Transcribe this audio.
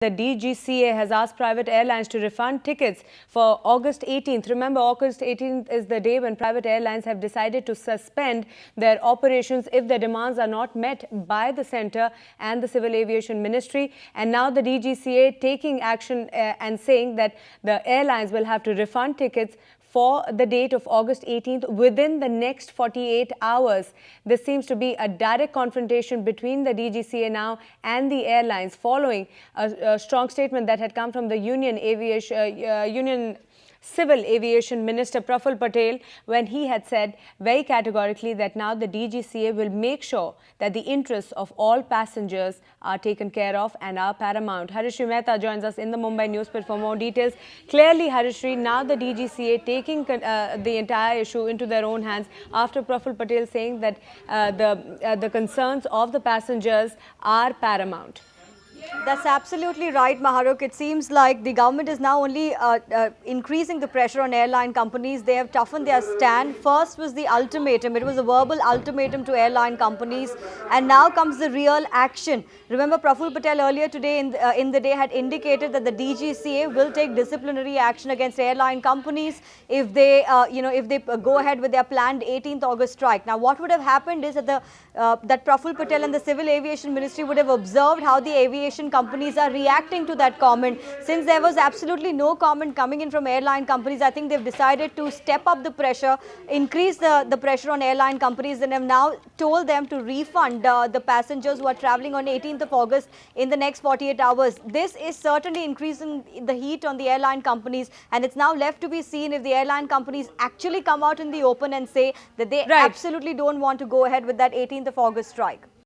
The DGCA has asked private airlines to refund tickets for August 18th. Remember, August 18th is the day when private airlines have decided to suspend their operations if their demands are not met by the centre and the Civil Aviation Ministry. And now the DGCA taking action and saying that the airlines will have to refund tickets for the date of August 18th within the next 48 hours. This seems to be a direct confrontation between the DGCA now and the airlines following a strong statement that had come from the Union Civil Aviation Minister Praful Patel, when he had said very categorically that now the DGCA will make sure that the interests of all passengers are taken care of and are paramount. Harishri Mehta joins us in the Mumbai Newspit for more details. Clearly, Harishri, now the DGCA taking the entire issue into their own hands after Praful Patel saying that the concerns of the passengers are paramount. That's absolutely right, Maharuk. It seems like the government is now only increasing the pressure on airline companies. They have toughened their stand. First was the ultimatum. It was a verbal ultimatum to airline companies. And now comes the real action. Remember, Praful Patel earlier today in the day had indicated that the DGCA will take disciplinary action against airline companies if they, if they go ahead with their planned 18th August strike. Now, what would have happened is that that Praful Patel and the Civil Aviation Ministry would have observed how the aviation companies are reacting to that comment. Since there was absolutely no comment coming in from airline companies, I think they've decided to step up the pressure, increase the pressure on airline companies, and have now told them to refund the passengers who are traveling on 18th of August in the next 48 hours. This is certainly increasing the heat on the airline companies, and it's now left to be seen if the airline companies actually come out in the open and say that they absolutely don't want to go ahead with that 18th of August strike.